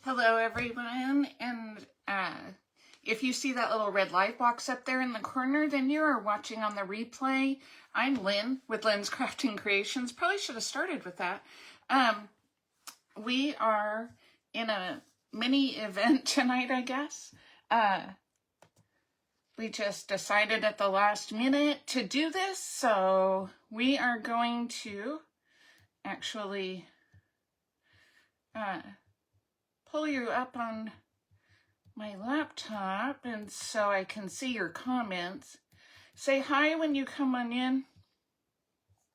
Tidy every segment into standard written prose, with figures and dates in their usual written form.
Hello everyone, and if you see that little red light box up there in the corner, then you are watching on the replay. I'm Lynn with Lynn's Crafting Creations. Probably should have started with that. We are in a mini event tonight, I guess. We just decided at the last minute to do this, so we are going to actually pull you up on my laptop and so I can see your comments. Say hi when you come on in.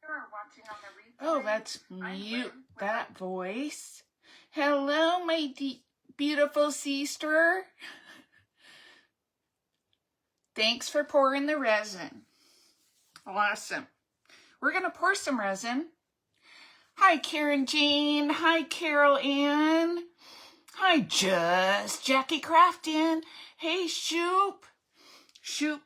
You're watching on the replay. Oh, let's mute that voice. Hello, my beautiful sister. Thanks for pouring the resin. Awesome. We're going to pour some resin. Hi, Karen Jean. Hi, Carol Ann. Hi, Jackie Crafting. Hey, Shoop. Shoop.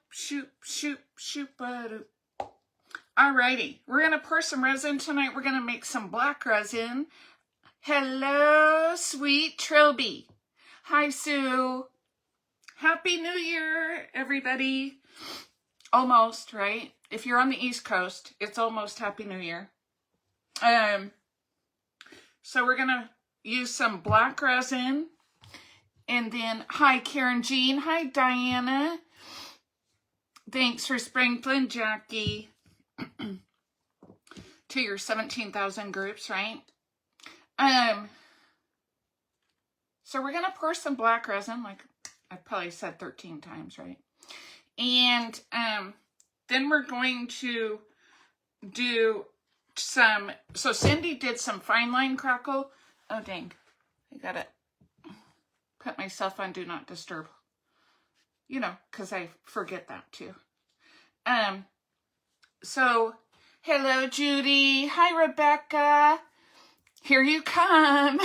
Alrighty, we're going to pour some resin tonight. We're going to make some black resin. Hello, sweet Trilby. Hi, Sue. Happy New Year, everybody. Almost, right? If you're on the East Coast, it's almost Happy New Year. So we're going to use some black resin. And then, hi, Karen Jean. Hi, Diana. Thanks for sprinkling, Jackie, to your 17,000 groups, right? So we're going to pour some black resin, like I probably said 13 times, right? And then we're going to do some, so Cindy did some fine line crackle. Oh, dang. I got to put myself on Do Not Disturb. You know, because I forget that too. So, hello, Judy. Hi, Rebecca. Here you come.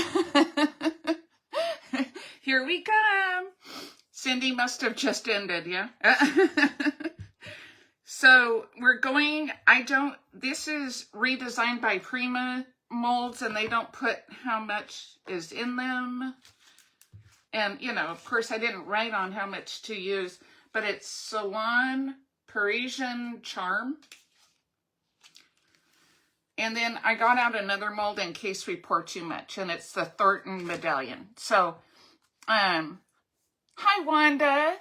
Here we come. Cindy must have just ended, yeah? So, we're going, this is redesigned by Prima Molds, and they don't put how much is in them. And, you know, of course, I didn't write on how much to use, but it's Salon Parisian Charm. And then I got out another mold in case we pour too much, and it's the Thornton Medallion. So, hi, Wanda.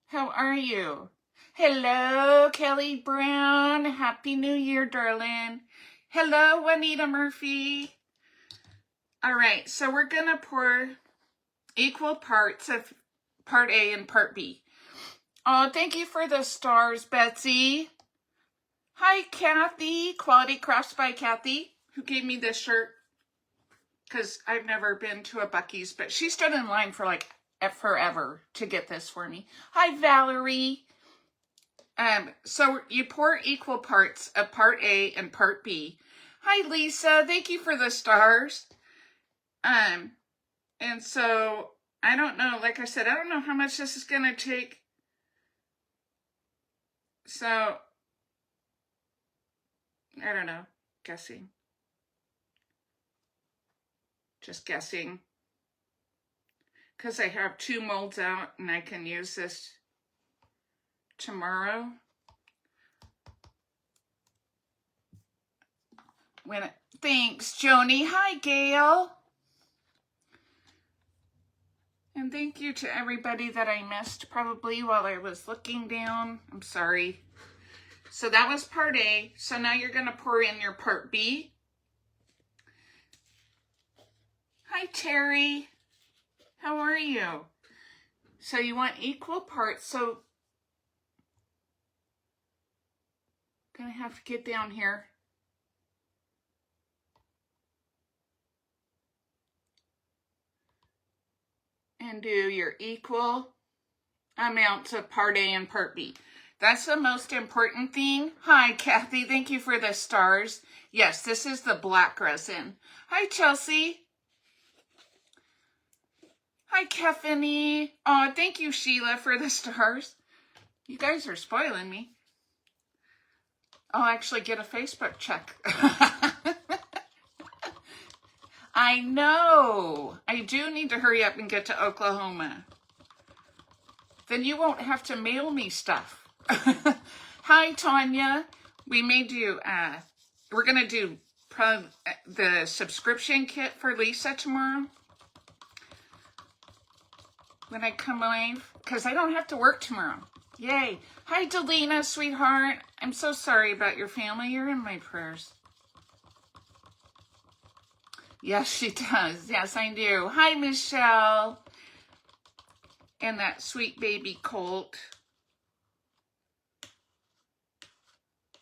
How are you? Hello, Kelly Brown. Happy New Year, darling. Hello, Juanita Murphy. All right, so we're going to pour equal parts of part A and part B. Oh, thank you for the stars, Betsy. Hi, Kathy. Quality Crafts by Kathy, who gave me this shirt. Because I've never been to a Buc-ee's, but she stood in line for like forever to get this for me. Hi, Valerie. So you pour equal parts of part A and part B. Hi, Lisa. Thank you for the stars. And so I don't know, like I said, I don't know how much this is going to take. So I don't know, guessing. Just guessing. Because I have 2 molds out and I can use this tomorrow. Thanks, Joni. Hi, Gail. And thank you to everybody that I missed probably while I was looking down. I'm sorry. So that was part A. So now you're going to pour in your part B. Hi, Terry. How are you? So you want equal parts. So I'm going to have to get down here. And do your equal amounts of part A and part B. That's the most important thing. Hi, Kathy. Thank you for the stars. Yes, this is the black resin. Hi, Chelsea. Hi, Keffany. Oh, thank you, Sheila, for the stars. You guys are spoiling me. I'll actually get a Facebook check. I know. I do need to hurry up and get to Oklahoma. Then you won't have to mail me stuff. Hi, Tanya. We may do, we're going to do the subscription kit for Lisa tomorrow when I come live, because I don't have to work tomorrow. Yay. Hi, Delina, sweetheart. I'm so sorry about your family. You're in my prayers. Yes, she does. Yes, I do. Hi, Michelle. And that sweet baby colt.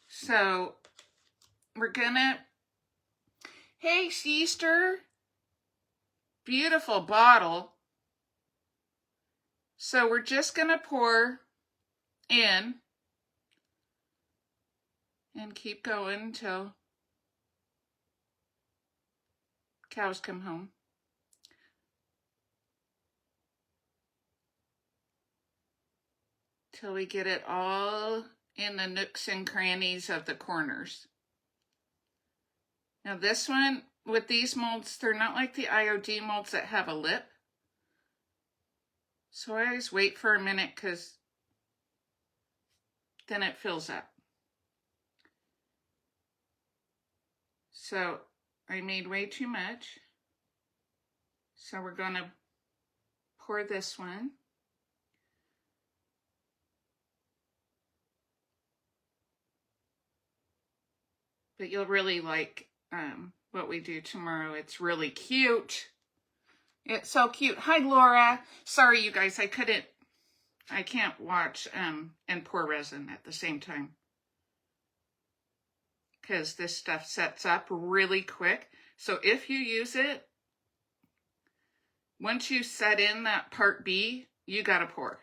So, we're gonna... Hey, Easter. Beautiful bottle. So, we're just gonna pour in and keep going until cows come home. Till we get it all in the nooks and crannies of the corners. Now this one, with these molds, they're not like the IOD molds that have a lip. So I always wait for a minute because then it fills up. So I made way too much. So we're going to pour this one. But you'll really like what we do tomorrow. It's really cute. It's so cute. Hi, Laura. Sorry, you guys, I can't watch and pour resin at the same time. Because this stuff sets up really quick. So if you use it, once you set in that part B, you gotta pour.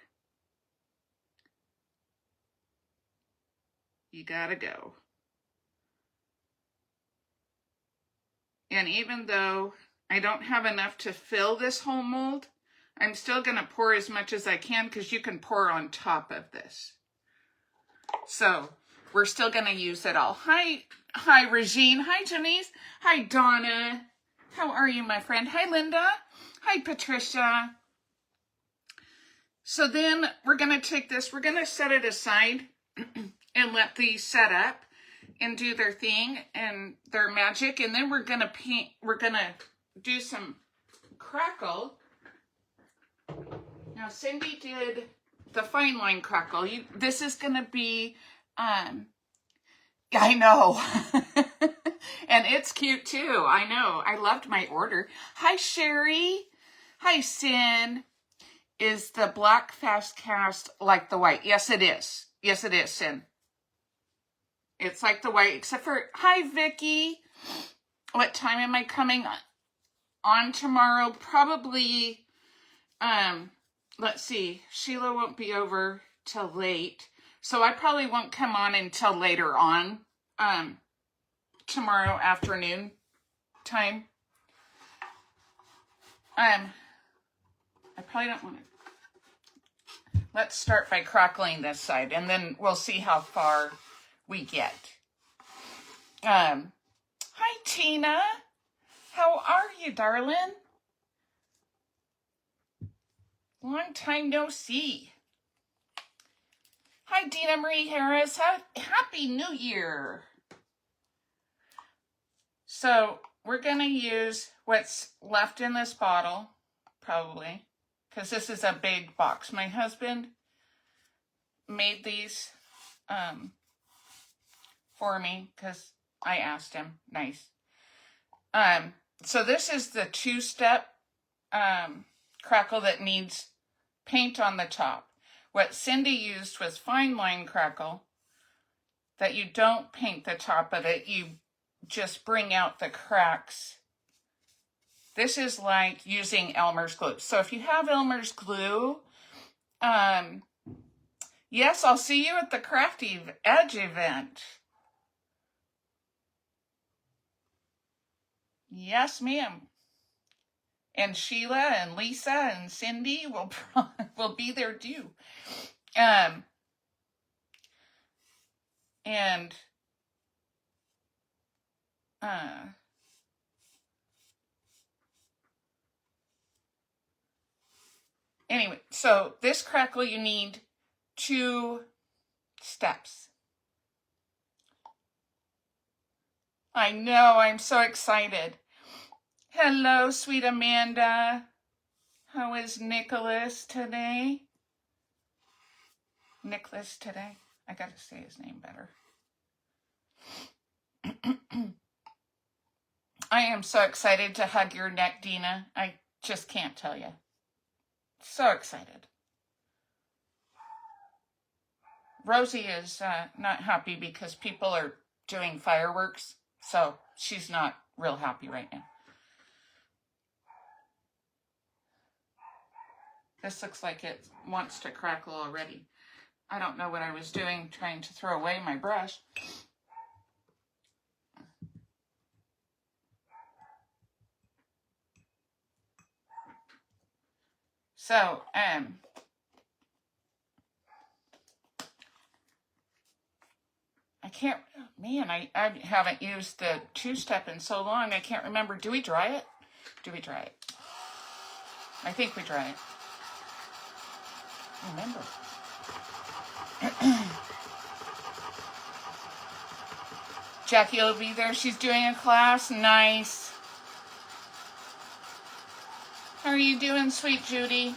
You gotta go. And even though I don't have enough to fill this whole mold, I'm still gonna pour as much as I can because you can pour on top of this. So we're still gonna use it all. Hi, Regine. Hi, Janice. Hi, Donna. How are you, my friend? Hi, Linda. Hi, Patricia. So then we're gonna take this, we're gonna set it aside and let these set up and do their thing and their magic. And then we're gonna paint, we're gonna do some Crackle. Now, Cindy did the fine line Crackle. This is gonna be, I know. And it's cute too. I know. I loved my order. Hi, Sherry. Hi, Sin. Is the black fast cast like the white? Yes, it is. Yes, it is, Sin. It's like the white, except for, hi, Vicky. What time am I coming on tomorrow? Probably, let's see. Sheila won't be over till late. So I probably won't come on until later on, tomorrow afternoon time. I probably don't want to. Let's start by crackling this side, and then we'll see how far we get. Hi, Tina. How are you, darling? Long time no see. Hi, Dina Marie Harris. Happy New Year. So we're going to use what's left in this bottle, probably, because this is a big box. My husband made these for me because I asked him. Nice. So this is the two-step Crackle that needs paint on the top. What Cindy used was fine line Crackle, that you don't paint the top of it, you just bring out the cracks. This is like using Elmer's glue. So if you have Elmer's glue, yes, I'll see you at the Crafty Edge event. Yes, ma'am. And Sheila and Lisa and Cindy will be there too. Anyway, so this crackle, you need 2 steps. I know, I'm so excited. Hello, sweet Amanda. How is Nicholas today? Nicholas today. I gotta say his name better. I am so excited to hug your neck, Dina. I just can't tell you. So excited. Rosie is not happy because people are doing fireworks, so she's not real happy right now. This looks like it wants to crackle already. I don't know what I was doing trying to throw away my brush. So, I can't, man, I haven't used the 2-step in so long, I can't remember. Do we dry it? Do we dry it? I think we dry it. Remember. Jackie will be there. She's doing a class. Nice. How are you doing, sweet Judy?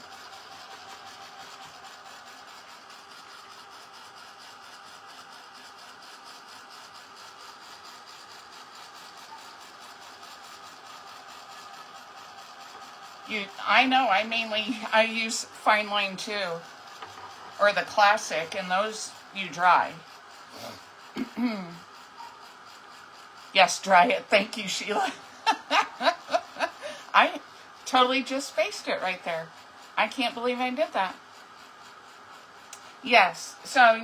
I know, I use fine line too, or the classic, and those you dry. Yes, dry it. Thank you, Sheila. I totally just spaced it right there. I can't believe I did that. Yes, so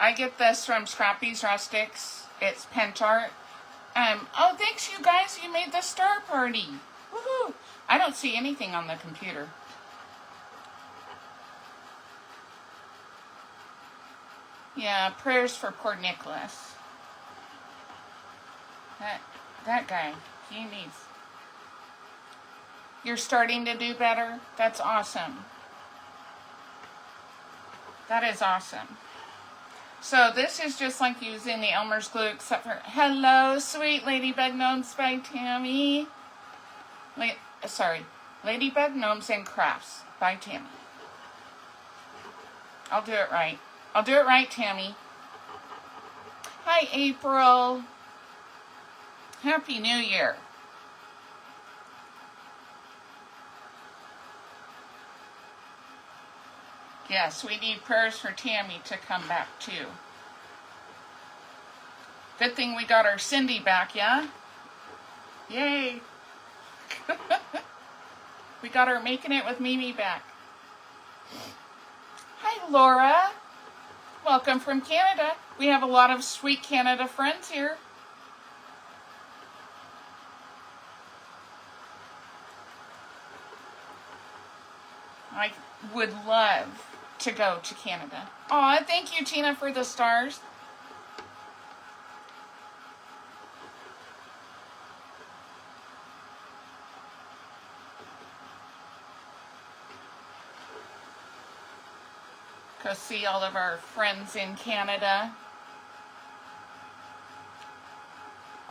I get this from Scrappy's Rustics. It's Pentart. Oh, thanks, you guys. You made the star party. Woohoo! I don't see anything on the computer. Yeah, prayers for poor Nicholas. That guy, he needs. You're starting to do better? That's awesome. That is awesome. So this is just like using the Elmer's glue, except for, hello, sweet Ladybug Gnomes by Tammy. Ladybug Gnomes and Crafts by Tammy. I'll do it right. I'll do it right, Tammy. Hi, April. Happy New Year. Yes, we need prayers for Tammy to come back too. Good thing we got our Cindy back, yeah? Yay. We got our Making It with Mimi back. Hi, Laura. Welcome from Canada. We have a lot of sweet Canada friends here. I would love to go to Canada. Aw, thank you, Tina, for the stars. Go see all of our friends in Canada.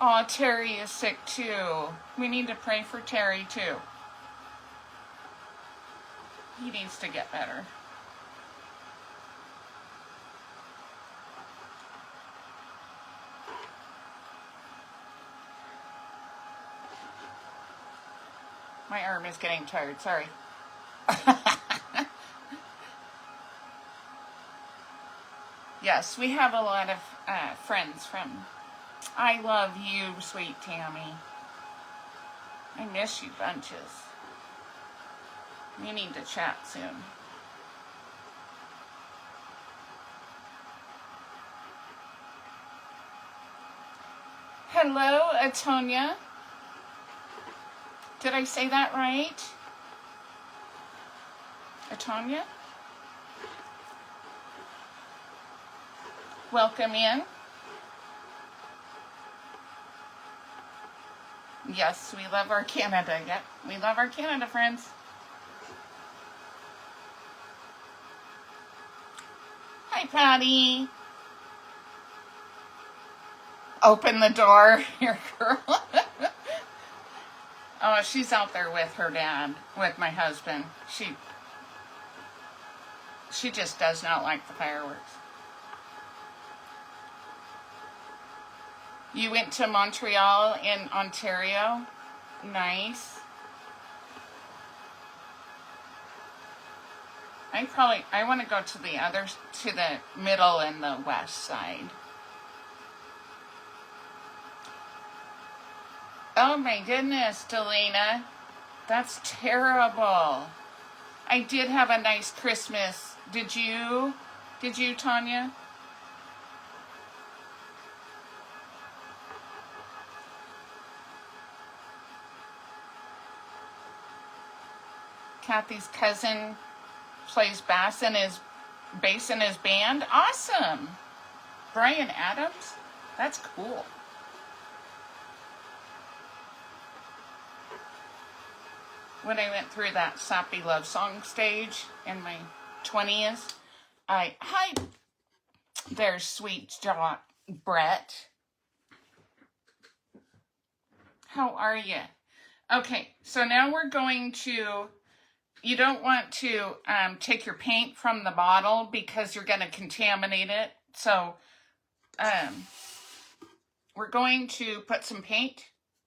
Aw, Terry is sick too. We need to pray for Terry too. He needs to get better. My arm is getting tired, sorry. Yes, we have a lot of friends from... I love you, sweet Tammy. I miss you bunches. We need to chat soon. Hello, Atonia. Did I say that right? Atonia? Welcome in. Yes, we love our Canada. Yep, we love our Canada friends. Patty. Open the door, your girl. Oh, she's out there with her dad, with my husband. She just does not like the fireworks. You went to Montreal in Ontario? Nice. I want to go to the middle and the west side. Oh my goodness, Delana. That's terrible. I did have a nice Christmas. Did you? Did you, Tanya? Kathy's cousin plays bass in his band. Awesome. Brian Adams? That's cool. When I went through that sappy love song stage in my 20s, hi, there's sweet Brett. How are you? Okay, so now we're going to, you don't want to take your paint from the bottle because you're going to contaminate it. So we're going to put some paint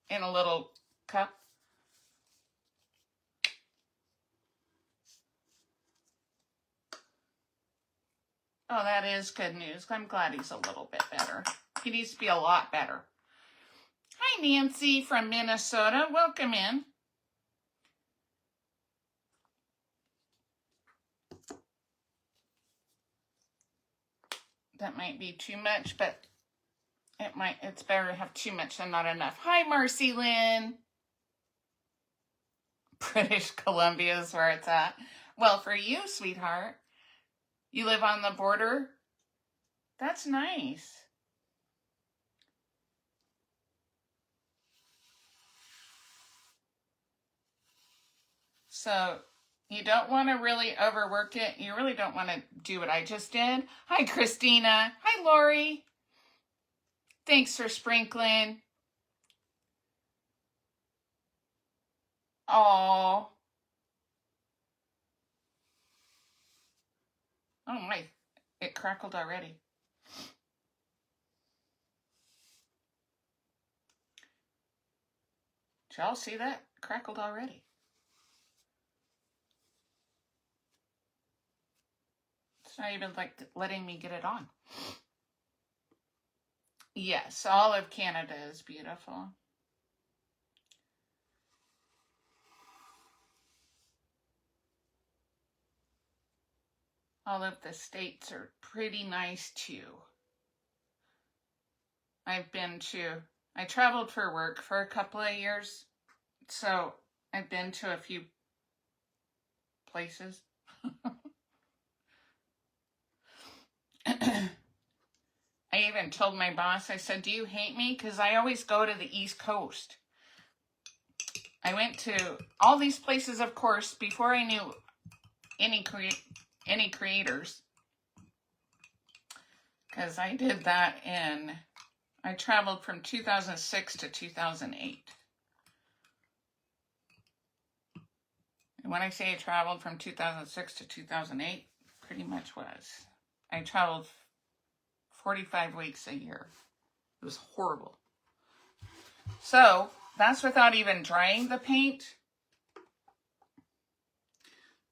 in a little cup. Oh, that is good news. I'm glad he's a little bit better. He needs to be a lot better. Hi, Nancy from Minnesota. Welcome in. That might be too much, but it's better to have too much than not enough. Hi, Marcy Lynn. British Columbia is where it's at. Well, for you, sweetheart, you live on the border? That's nice. So you don't want to really overwork it. You really don't want to do what I just did. Hi, Christina. Hi, Lori. Thanks for sprinkling. Oh. Oh my, it crackled already. Did y'all see that? Crackled already. It's not even like letting me get it on. Yes, all of Canada is beautiful. All of the states are pretty nice too. I traveled for work for a couple of years, so I've been to a few places. I even told my boss, I said, do you hate me? Because I always go to the East Coast. I went to all these places, of course, before I knew any creators. Because I did that I traveled from 2006 to 2008. And when I say I traveled from 2006 to 2008, pretty much was. I traveled 45 weeks a year. It was horrible. So that's without even drying the paint.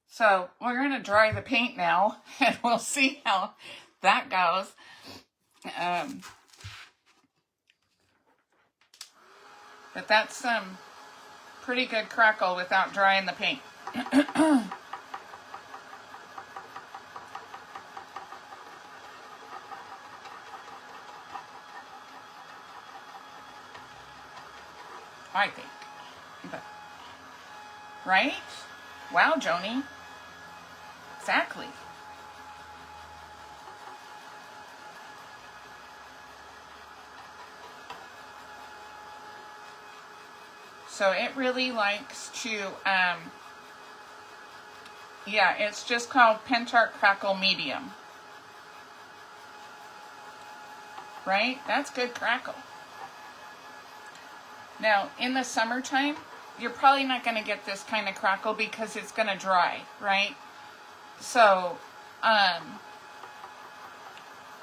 So we're going to dry the paint now, and we'll see how that goes. But that's some pretty good crackle without drying the paint. I think. But, right? Wow, Joni. Exactly. So it really likes to, yeah, it's just called Pentart Crackle Medium. right? That's good crackle. Now, in the summertime, you're probably not going to get this kind of crackle because it's going to dry, right? So,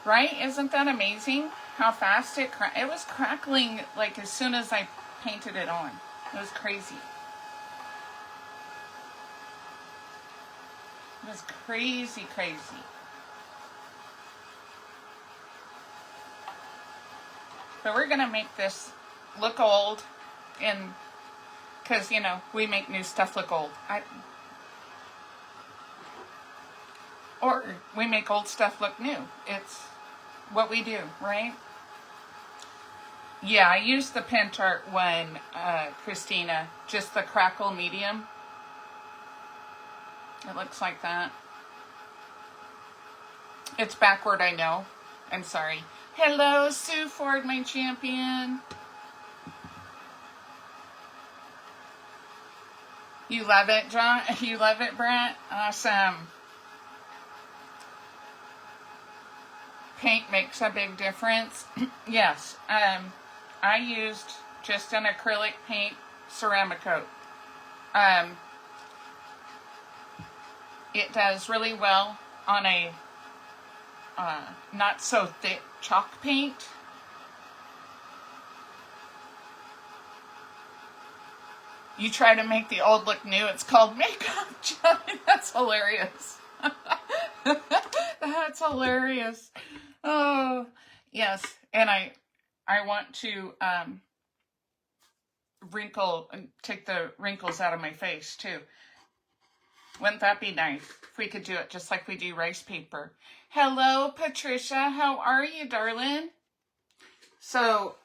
right? Isn't that amazing how fast it was crackling like as soon as I painted it on. It was crazy. It was crazy, crazy. But we're going to make this look old, and because, you know, we make new stuff look old. Or we make old stuff look new. It's what we do, right? Yeah, I used the Pentart one, Christina, just the Crackle medium. It looks like that. It's backward, I know. I'm sorry. Hello, Sue Ford, my champion. You love it, John? You love it, Brent? Awesome. Paint makes a big difference. Yes. I used just an acrylic paint ceramic coat. It does really well on a not so thick chalk paint. You try to make the old look new. It's called makeup, Johnny. That's hilarious. That's hilarious. Oh, yes. And I want to take the wrinkles out of my face too. Wouldn't that be nice if we could do it just like we do rice paper? Hello, Patricia. How are you, darling? So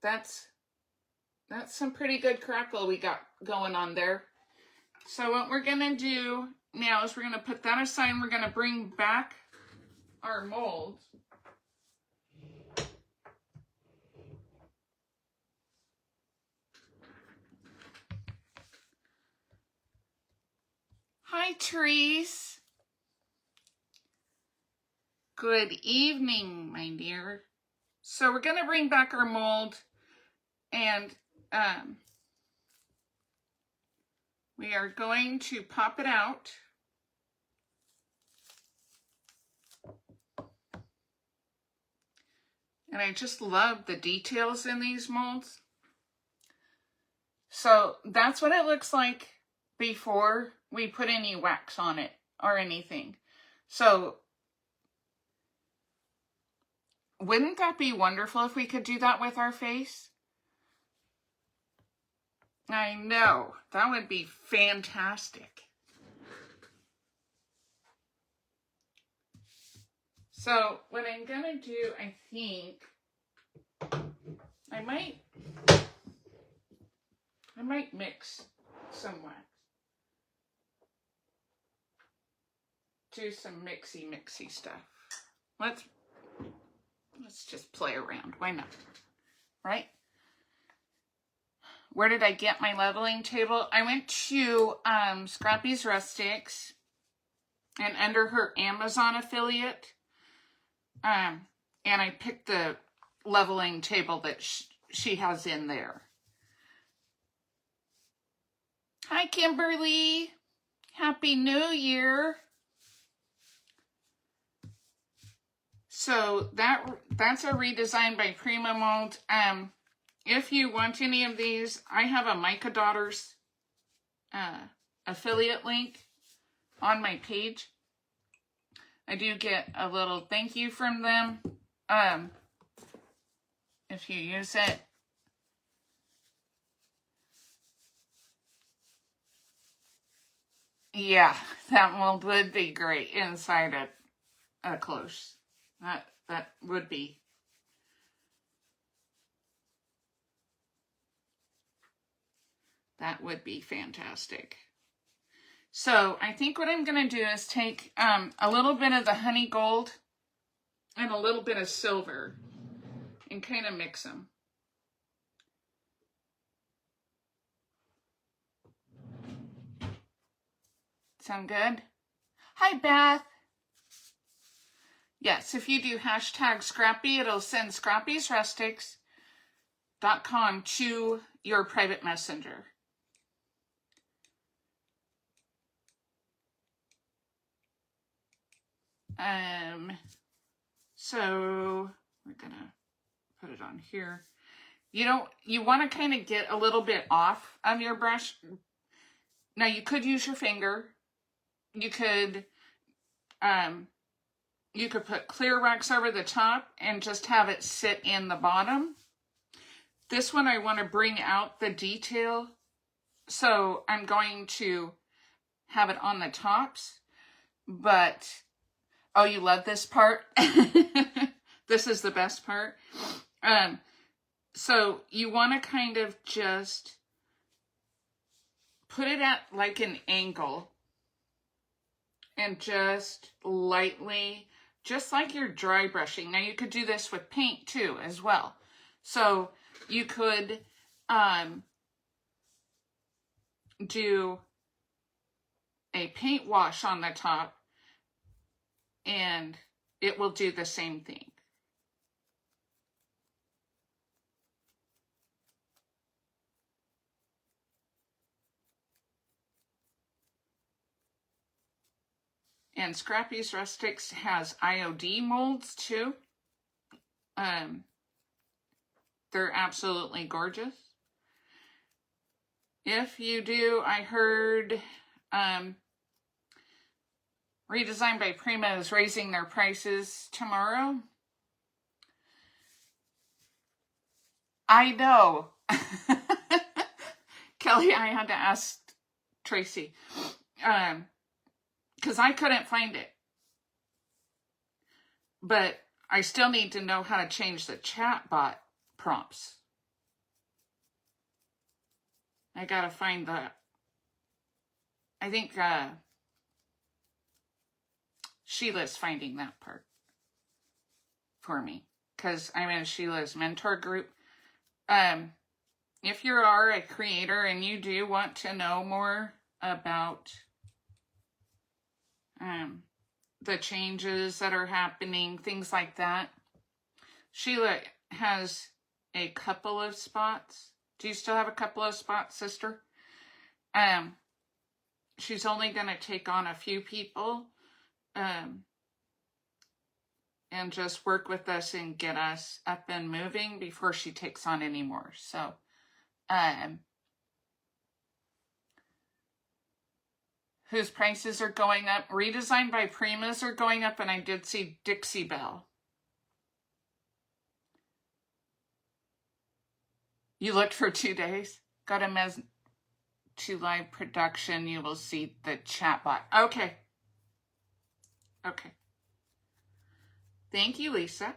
that's some pretty good crackle we got going on there. So what we're going to do now is we're going to put that aside and we're going to bring back our mold. Hi, Therese. Good evening, my dear. So we're going to bring back our mold, and we are going to pop it out. And I just love the details in these molds. So that's what it looks like before we put any wax on it or anything. So wouldn't that be wonderful if we could do that with our face? I know, that would be fantastic. So what I'm gonna do, I think, I might mix some wax. Do some mixy stuff. Let's just play around. Why not? Right? Where did I get my leveling table? I went to Scrappy's Rustics, and under her Amazon affiliate, and I picked the leveling table that she has in there. Hi, Kimberly. Happy New Year. So that's a redesign by Prima Mould. If you want any of these, I have a Micah Daughters affiliate link on my page. I do get a little thank you from them if you use it. Yeah, that mold would be great inside a cloche. That would be. That would be fantastic. So I think what I'm going to do is take a little bit of the honey gold and a little bit of silver and kind of mix them. Sound good? Hi, Beth. Yes, if you do hashtag Scrappy, it'll send scrappysrustics.com to your private messenger. So we're gonna put it on here. You want to kind of get a little bit off of your brush. Now you could use your finger. You could put clear wax over the top and just have it sit in the bottom. This one I want to bring out the detail, so I'm going to have it on the tops. But oh, you love this part? This is the best part. So you want to kind of just put it at like an angle and just lightly, just like you're dry brushing. Now you could do this with paint too as well. So you could do a paint wash on the top and it will do the same thing. And Scrappy's Rustics has IOD molds too. They're absolutely gorgeous. If you do, I heard Redesign by Prima is raising their prices tomorrow. I know. Kelly, I had to ask Tracy. Because I couldn't find it. But I still need to know how to change the chatbot prompts. I gotta find the... I think Sheila's finding that part for me. Because I'm in Sheila's mentor group. If you are a creator and you do want to know more about the changes that are happening, things like that. Sheila has a couple of spots. Do you still have a couple of spots, sister? She's only going to take on a few people and just work with us and get us up and moving before she takes on any more. So, whose prices are going up. Redesign by Prima's are going up, and I did see Dixie Belle. You looked for 2 days? Go to Mez to live production. You will see the chatbot. Okay. Okay. Thank you, Lisa.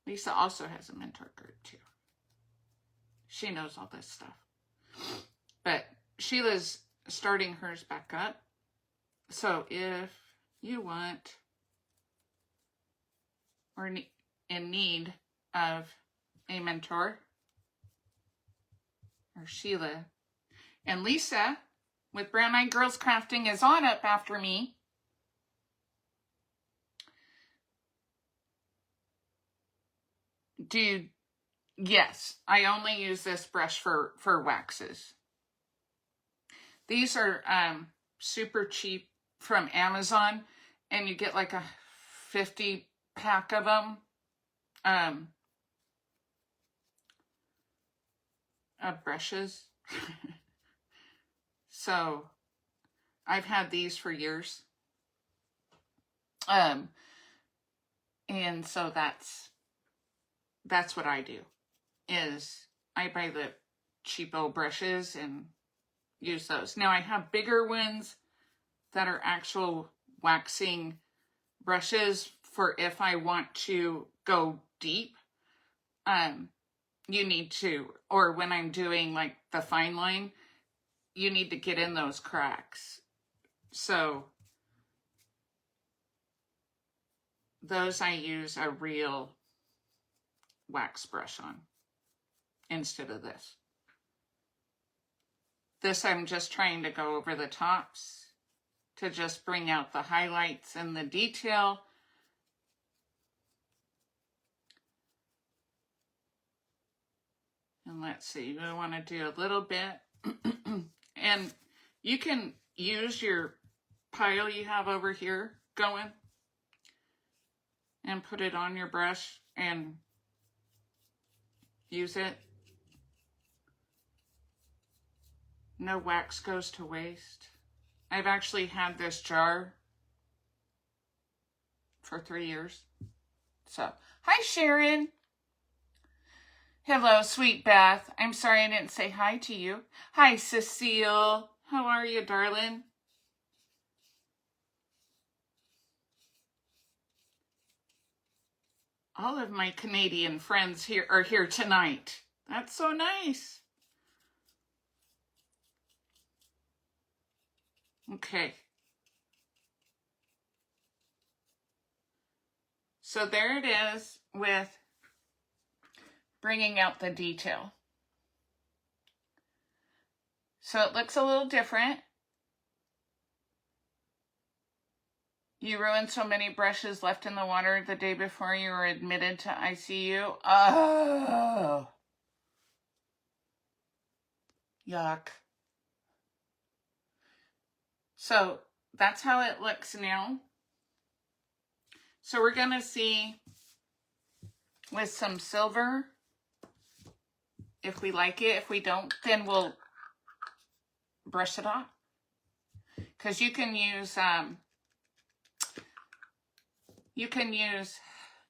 Lisa also has a mentor group, too. She knows all this stuff. But Sheila's starting hers back up. So if you want or in need of a mentor, or Sheila, and Lisa with Brown Eyed Girls Crafting is on up after me. Dude, yes, I only use this brush for waxes. These are super cheap from Amazon, and you get like a 50 pack of them. Of brushes. So I've had these for years. And so that's what I do, is I buy the cheapo brushes and use those. Now I have bigger ones that are actual waxing brushes for if I want to go deep. You need to, or when I'm doing like the fine line, you need to get in those cracks. So those I use a real wax brush on instead of this. This I'm just trying to go over the tops to just bring out the highlights and the detail. And let's see, we want to do a little bit. And you can use your pile you have over here going and put it on your brush and use it. No wax goes to waste. I've actually had this jar for 3 years. So, hi Sharon. Hello, sweet Beth. I'm sorry I didn't say hi to you. Hi, Cecile. How are you, darling? All of my Canadian friends here are here tonight. That's so nice. Okay. So there it is with bringing out the detail. So it looks a little different. You ruined so many brushes left in the water the day before you were admitted to ICU. Oh. Yuck. So that's how it looks now. So we're going to see with some silver if we like it. If we don't, then we'll brush it off. Because you can use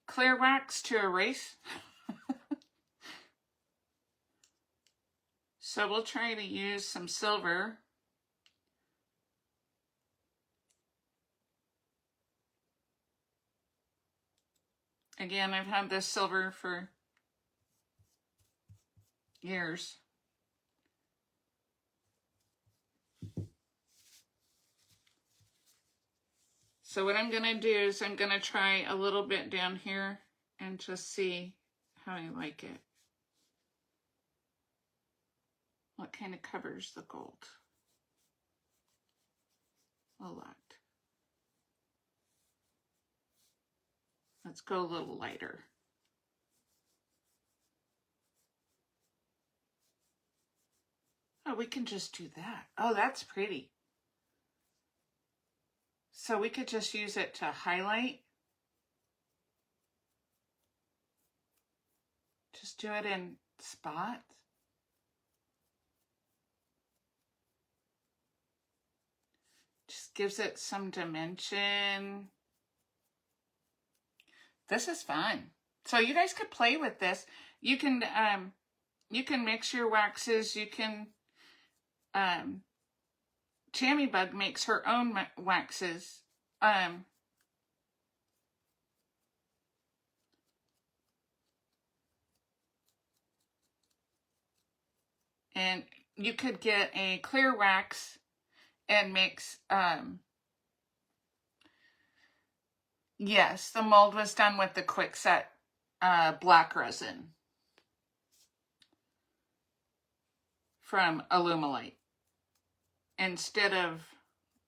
clear wax to erase. So we'll try to use some silver. Again, I've had this silver for years. So what I'm going to do is I'm going to try a little bit down here and just see how I like it. What kind of covers the gold? A lot. Let's go a little lighter. Oh, we can just do that. Oh, that's pretty. So we could just use it to highlight. Just do it in spots. Just gives it some dimension. This is fun. So you guys could play with this. You can mix your waxes. You can, Tammy Bug makes her own waxes. And you could get a clear wax and mix, yes, the mold was done with the Quickset black resin from Alumilite. Instead of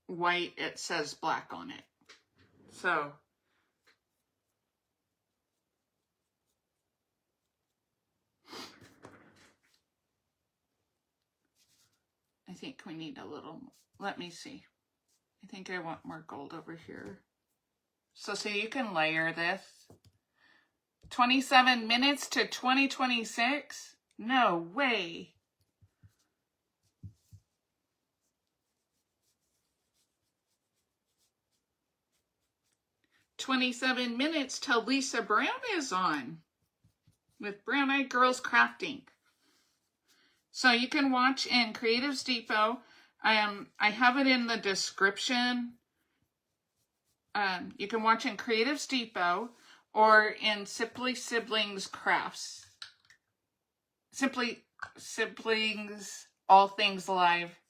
white, it says black on it. So I think we need a little, let me see. I think I want more gold over here. So you can layer this. 27 minutes to 2026? No way. "27 minutes till Lisa Brown is on with Brown Eyed Girls Crafting." So you can watch in Creatives Depot. I have it in the description. You can watch in Creatives Depot or in Simply Siblings Crafts. Simply Siblings, All Things Live.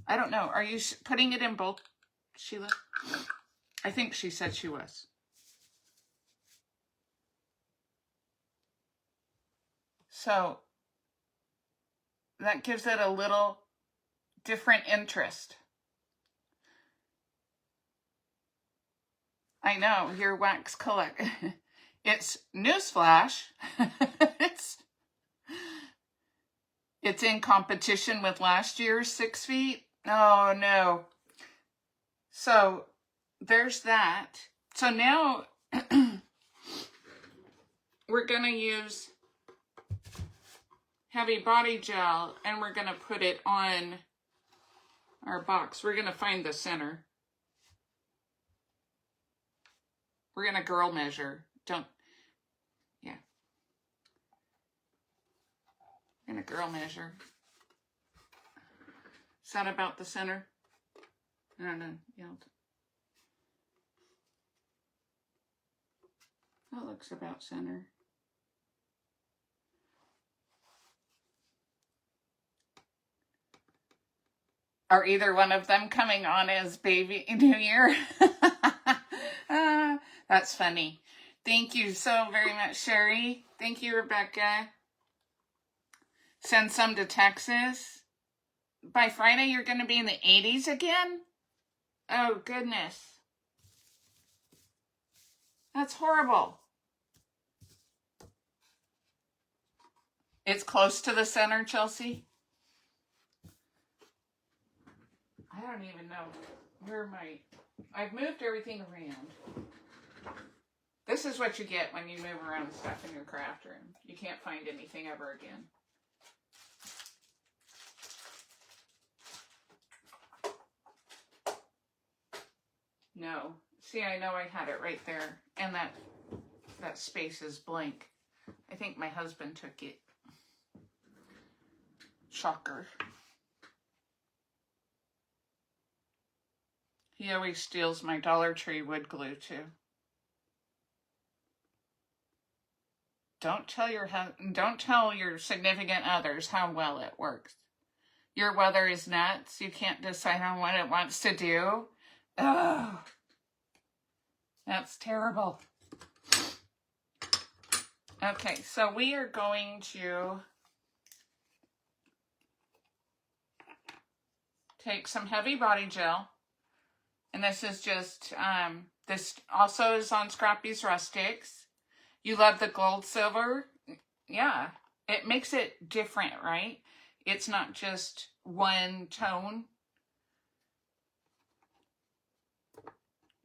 I don't know. Are you putting it in both, Sheila? I think she said she was. So that gives it a little different interest. I know, your wax collect. It's newsflash. It's in competition with last year's 6 feet. Oh no. So there's that. So now we're gonna use heavy body gel and we're gonna put it on our box. We're gonna find the center. We're gonna girl measure. Yeah. We're gonna girl measure. Is that about the center? I don't know. Yeah. That looks about center. Are either one of them coming on as baby New Year? That's funny. Thank you so very much, Sherry. Thank you, Rebecca. Send some to Texas. By Friday, you're going to be in the 80s again? Oh, goodness. That's horrible. It's close to the center, Chelsea? I don't even know where I've moved everything around. This is what you get when you move around stuff in your craft room. You can't find anything ever again. No. See, I know I had it right there. And that space is blank. I think my husband took it. Shocker. He always steals my Dollar Tree wood glue too. Don't tell your significant others how well it works. Your weather is nuts. You can't decide on what it wants to do. Oh, that's terrible. Okay, so we are going to take some heavy body gel. And this is just, this also is on Scrappy's Rustics. You love the gold silver? Yeah, it makes it different, right? It's not just one tone.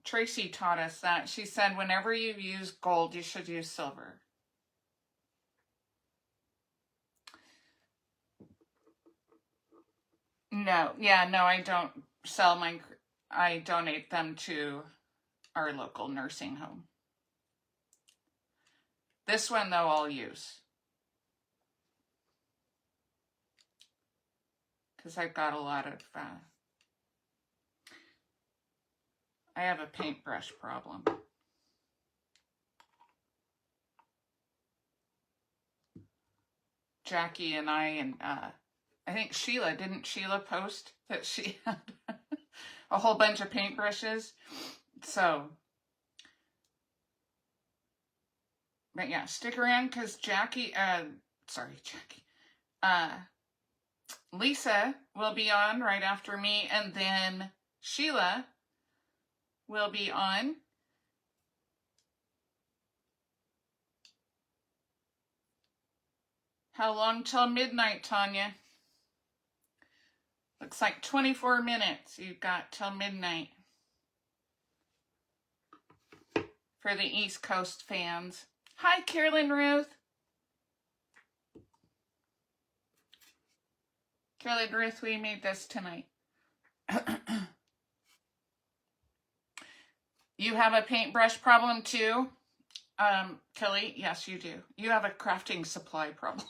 Tracy taught us that. She said whenever you use gold, you should use silver. No, yeah, no, I don't sell mine. I donate them to our local nursing home. This one, though, I'll use. Because I've got a lot of, I have a paintbrush problem. Jackie and I think Sheila, didn't Sheila post that she had a whole bunch of paintbrushes? So, but yeah, stick around because Lisa will be on right after me, and then Sheila will be on. How long till midnight, Tanya? Looks like 24 minutes you've got till midnight. For the East Coast fans. Hi, Carolyn Ruth. Carolyn Ruth, we made this tonight. You have a paintbrush problem too? Kelly, yes, you do. You have a crafting supply problem.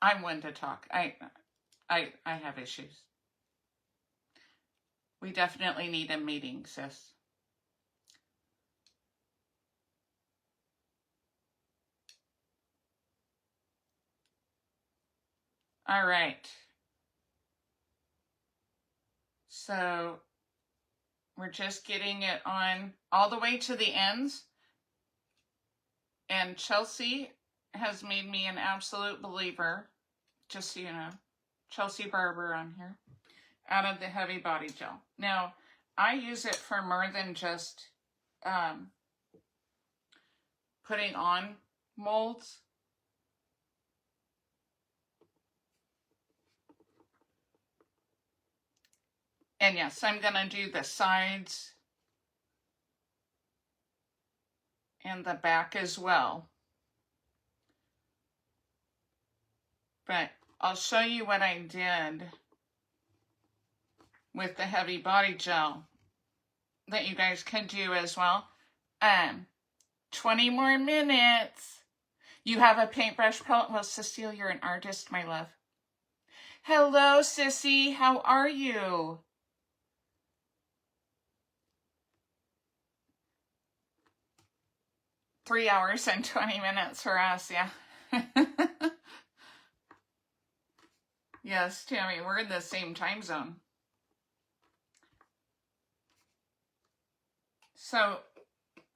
I'm one to talk. I have issues. We definitely need a meeting, sis. All right. So we're just getting it on all the way to the ends. And Chelsea has made me an absolute believer, just so you know. Chelsea Barber on here, out of the Heavy Body Gel. Now, I use it for more than just putting on molds. And yes, I'm going to do the sides and the back as well. But I'll show you what I did with the Heavy Body Gel that you guys can do as well. 20 more minutes. You have a paintbrush palette? Well, Cecile, you're an artist, my love. Hello, Sissy. How are you? Three hours and 20 minutes for us, yeah. Yes, Tammy, we're in the same time zone. So,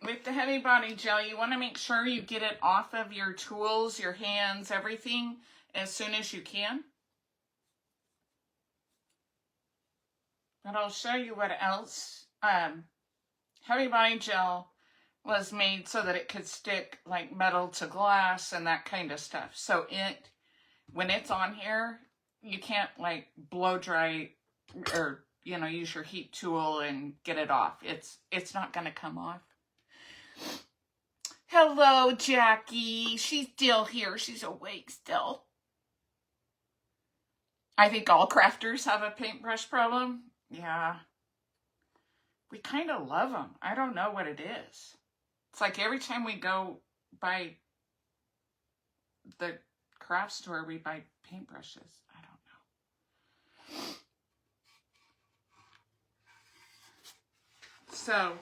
with the Heavy Body Gel, you want to make sure you get it off of your tools, your hands, everything, as soon as you can. But I'll show you what else. Heavy Body Gel was made so that it could stick like metal to glass and that kind of stuff. So when it's on here, you can't like blow dry or, you know, use your heat tool and get it off. It's not going to come off. Hello, Jackie. She's still here. She's awake still. I think all crafters have a paintbrush problem. Yeah. We kind of love them. I don't know what it is. It's like every time we go by the craft store, we buy paintbrushes. I don't know. So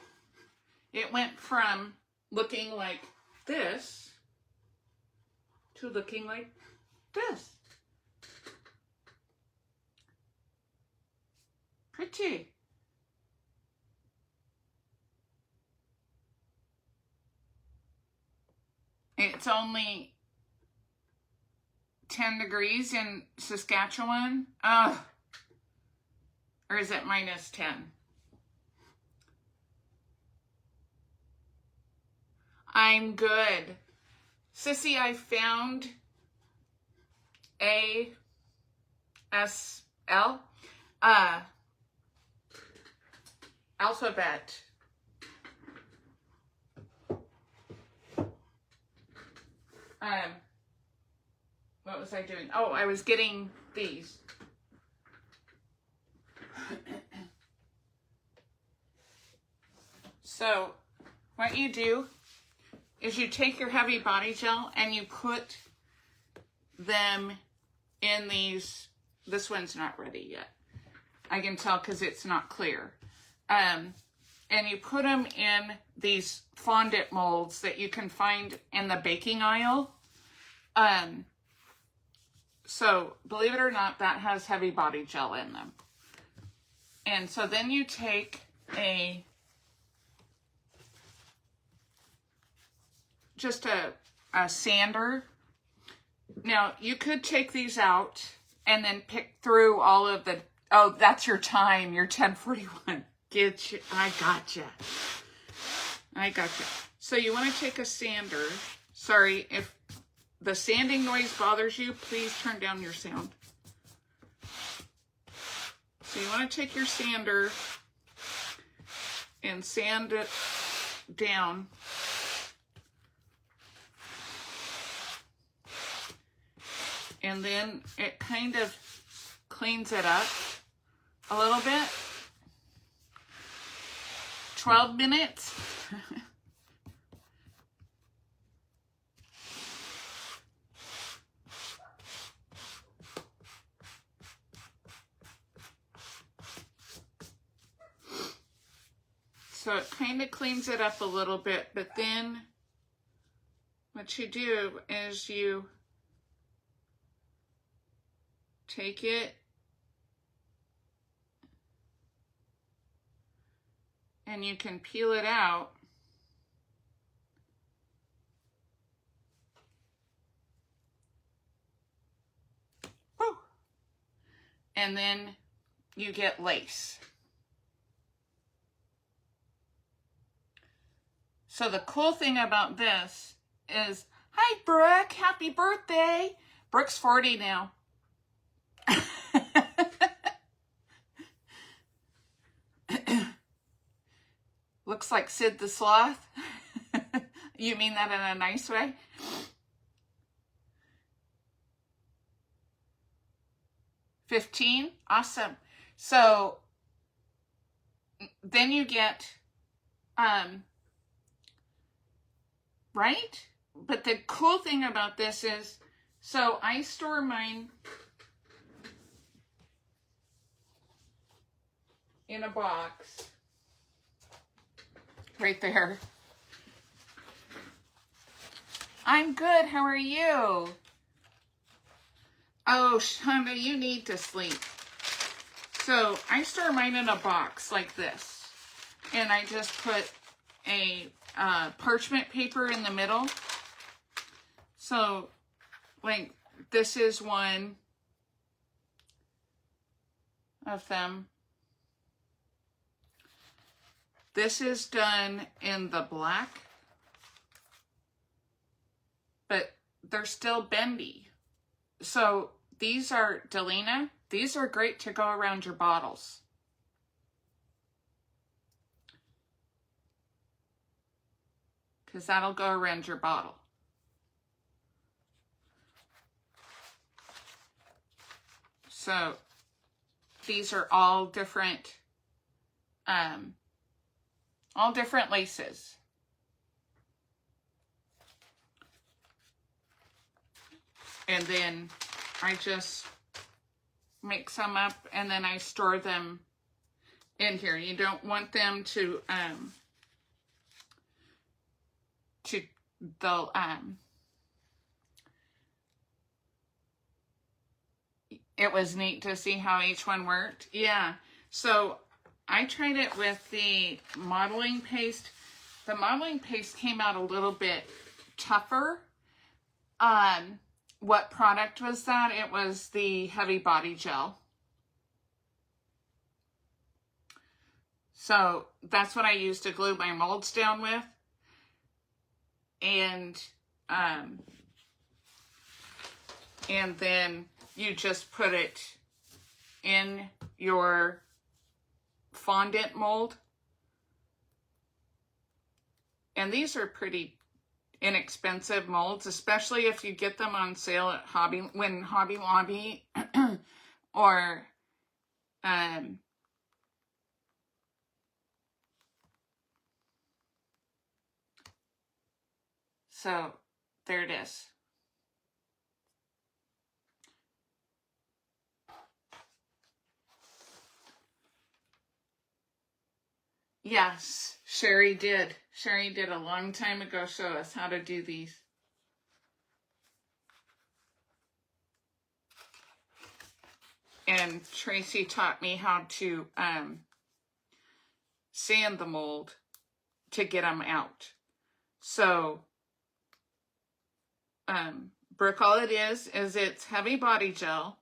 it went from looking like this to looking like this. Pretty. It's only 10 degrees in Saskatchewan. Ugh. Or is it minus 10? I'm good. Sissy, I found ASL alphabet. What was I doing? Oh, I was getting these. So, what you do is you take your Heavy Body Gel and you put them in these. This one's not ready yet. I can tell because it's not clear. And you put them in these fondant molds that you can find in the baking aisle. So, believe it or not, that has Heavy Body Gel in them. And so then you take just a sander. Now, you could take these out and then pick through all of the, oh, that's your time, your 10:41. Get you, I gotcha. I gotcha. So you want to take a sander. Sorry, if the sanding noise bothers you, please turn down your sound. So you want to take your sander and sand it down. And then it kind of cleans it up a little bit. 12 minutes. So it kind of cleans it up a little bit, but then what you do is you take it and you can peel it out. Woo. and then you get lace. So the cool thing about this is, hi Brooke, happy birthday. Brooke's 40 now. Looks like Sid the Sloth. You mean that in a nice way? $15? Awesome. So then you get, right? But the cool thing about this is, so I store mine in a box right there. I'm good. How are you? Oh, Shonda, you need to sleep. So I store mine in a box like this. And I just put a parchment paper in the middle. So, like, this is one of them. This is done in the black, but they're still bendy. So these are Delina. These are great to go around your bottles. Because that'll go around your bottle. So these are all different laces. And then I just mix them up and then I store them in here. You don't want them to it was neat to see how each one worked. Yeah. So I tried it with the modeling paste. The modeling paste came out a little bit tougher. What product was that? It was the Heavy Body Gel. So that's what I used to glue my molds down with. And then you just put it in your fondant mold. And these are pretty inexpensive molds, especially if you get them on sale at Hobby Lobby or so there it is. Yes, Sherry did. Sherry did a long time ago show us how to do these. And Tracy taught me how to sand the mold to get them out. So, Brooke, all it is it's Heavy Body Gel.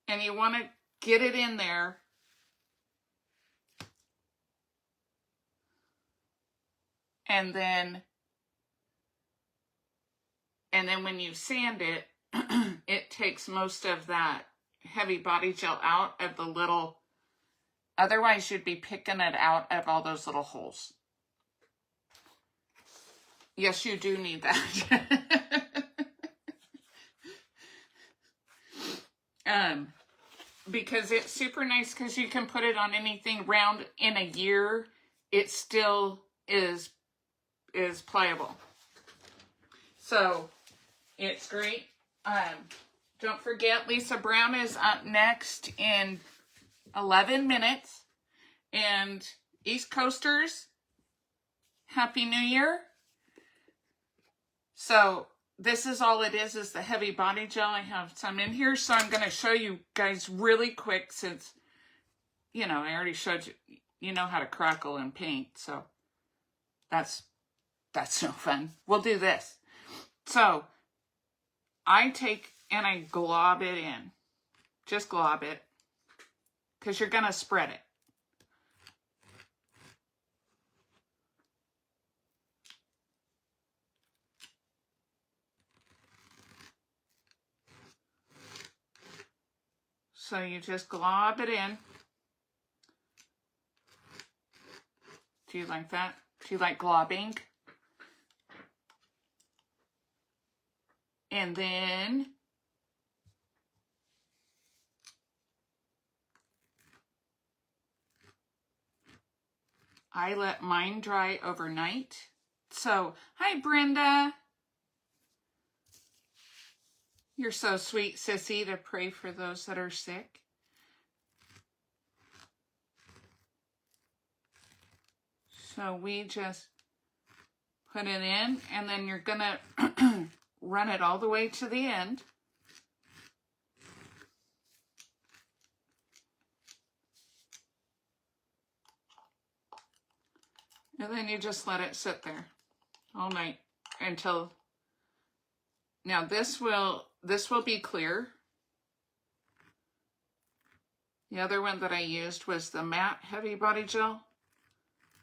And you want to get it in there. And then when you sand it, it takes most of that Heavy Body Gel out of the little, otherwise you'd be picking it out of all those little holes. Yes, you do need that. Because it's super nice because you can put it on anything round in a year. It still is pliable. So it's great. Don't forget, Lisa Brown is up next in 11 minutes. And East Coasters, Happy New Year. So this is all it is the Heavy Body Gel. I have some in here, so I'm going to show you guys really quick since, you know, I already showed you, you know how to crackle and paint, so that's no fun. We'll do this. So I take and I glob it in. Just glob it, because you're going to spread it. So you just glob it in. Do you like that? Do you like globbing? And then I let mine dry overnight. So, hi Brenda. You're so sweet, Sissy, to pray for those that are sick. So we just put it in, and then you're gonna run it all the way to the end. And then you just let it sit there all night until, now this will be clear. The other one that I used was the matte heavy body gel.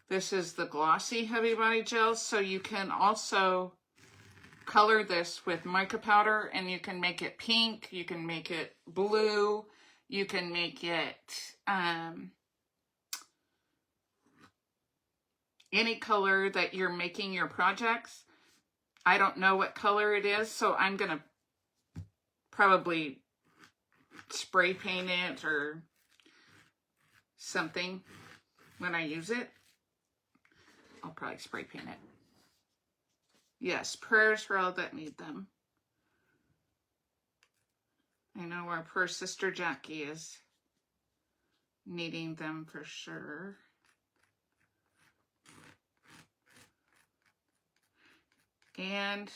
This is the glossy heavy body gel. So you can also color this with mica powder, and you can make it pink, you can make it blue, you can make it any color that you're making your projects. I don't know what color it is, so I'm gonna probably spray paint it or something when I use it. I'll probably spray paint it. Yes, prayers for all that need them. I know our poor sister Jackie is needing them for sure. And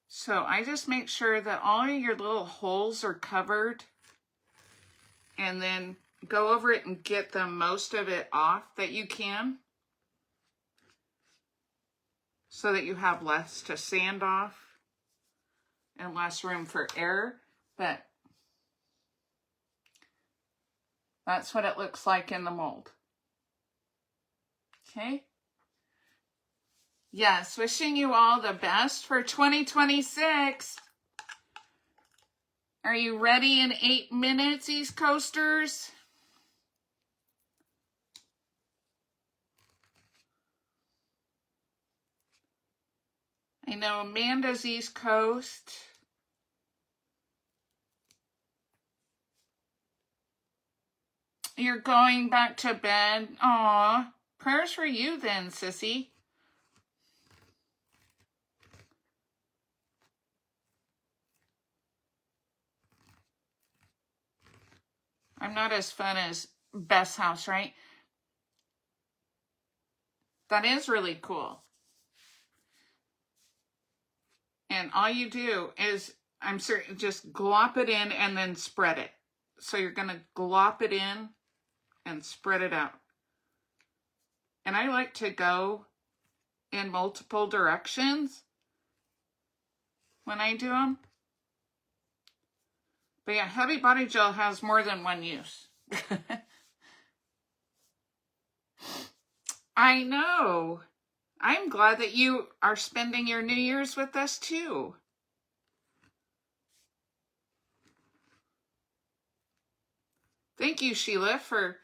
so I just make sure that all your little holes are covered, and then go over it and get the most of it off that you can, so that you have less to sand off and less room for error. But that's what it looks like in the mold. Okay. Yes, wishing you all the best for 2026. Are you ready in 8 minutes, East Coasters? I know Amanda's East Coast. You're going back to bed. Aw, prayers for you then, sissy. I'm not as fun as Beth's house, right? That is really cool. And all you do is, I'm certain, just glop it in and then spread it. So you're going to glop it in and spread it out. And I like to go in multiple directions when I do them. But yeah, heavy body gel has more than one use. I know. I'm glad that you are spending your New Year's with us too. Thank you, Sheila, for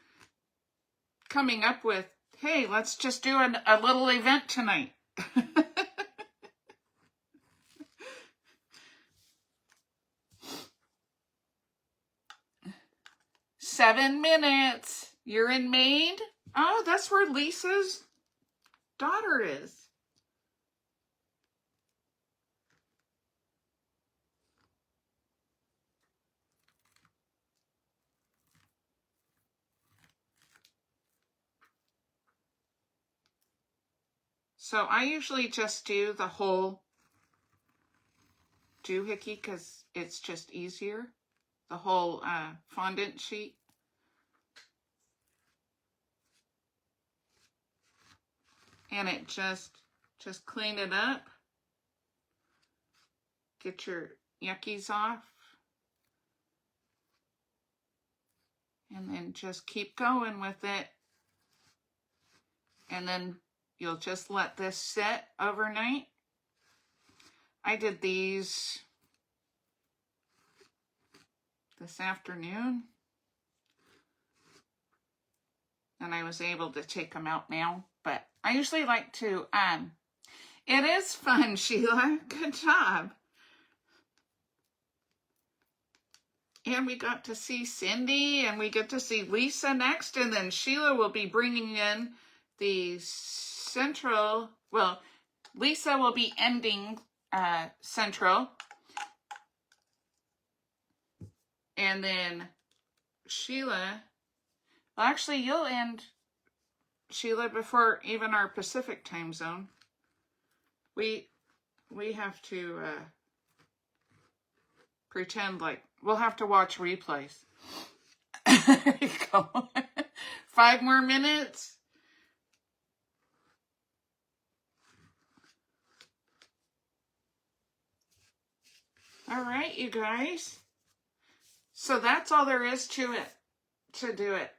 coming up with, hey, let's just do a little event tonight. 7 minutes. You're in Maine? Oh, that's where Lisa's daughter is. So I usually just do the whole doohickey because it's just easier. The whole fondant sheet. And it just clean it up. Get your yuckies off. And then just keep going with it. And then you'll just let this sit overnight. I did these this afternoon. And I was able to take them out now. But I usually like to, it is fun, Sheila. Good job. And we got to see Cindy, and we get to see Lisa next, and then Sheila will be bringing in the central, well, Lisa will be ending central, and then Sheila, well, actually, you'll end, Sheila, before even our Pacific time zone. We have to pretend like we'll have to watch replays. There you go. 5 more minutes. All right, you guys. So that's all there is to it, to do it.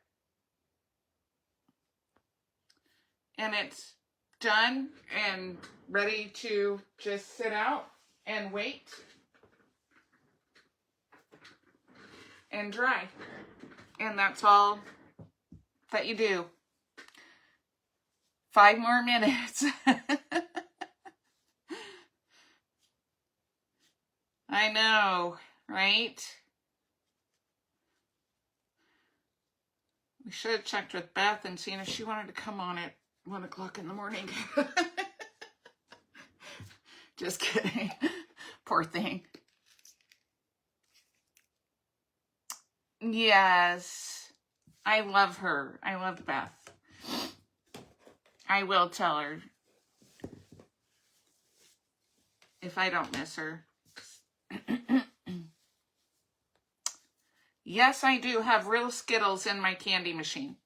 And it's done and ready to just sit out and wait and dry. And that's all that you do. 5 more minutes. I know, right? We should have checked with Beth and seen if she wanted to come on at 1 o'clock in the morning. Just kidding. Poor thing. Yes. I love her. I love Beth. I will tell her if I don't miss her. Yes, I do have real Skittles in my candy machine.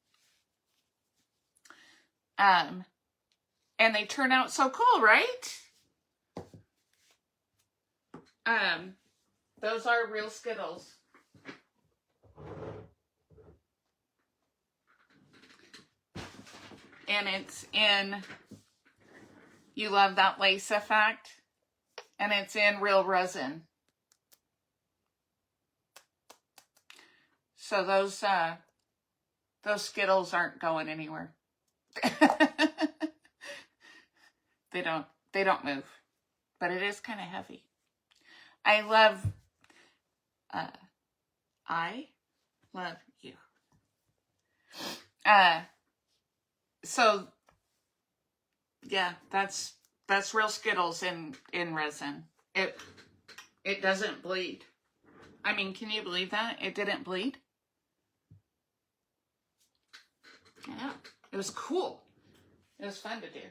And they turn out so cool, right? Those are real Skittles. And it's in, you love that lace effect, and it's in real resin. So those Skittles aren't going anywhere. They don't move, but it is kind of heavy. I love you. So yeah, that's real Skittles in resin. It doesn't bleed. I mean, can you believe that? It didn't bleed. Yeah, it was cool. It was fun to do.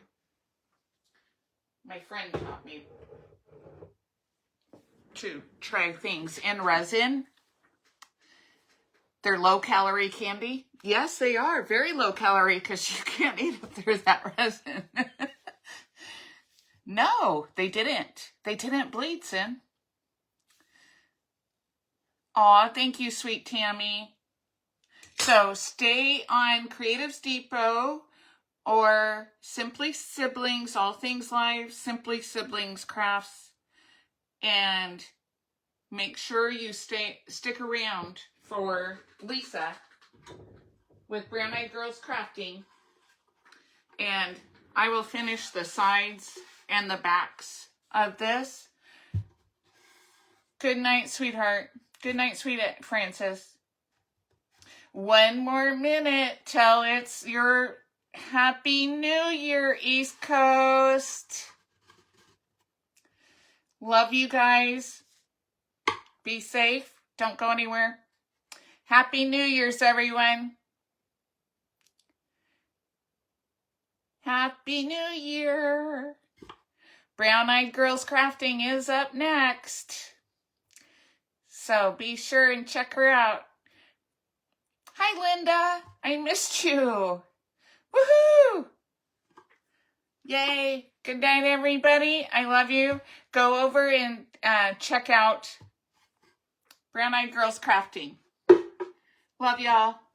My friend taught me to try things in resin. They're low-calorie candy. Yes, they are. Very low-calorie because you can't eat it through that resin. No, they didn't. They didn't bleed, Sin. Aw, thank you, sweet Tammy. So stay on Creatives Depot or Simply Siblings, All Things Live, Simply Siblings Crafts, and make sure you stick around for Lisa with Brown Eyed Girls Crafting, and I will finish the sides and the backs of this. Good night, sweetheart. Good night, sweet Francis. 1 more minute till it's your Happy New Year, East Coast. Love you guys. Be safe. Don't go anywhere. Happy New Year's, everyone. Happy New Year. Brown Eyed Girls Crafting is up next. So be sure and check her out. Hi, Linda. I missed you. Woohoo! Yay. Good night, everybody. I love you. Go over and check out Brown Eyed Girls Crafting. Love y'all.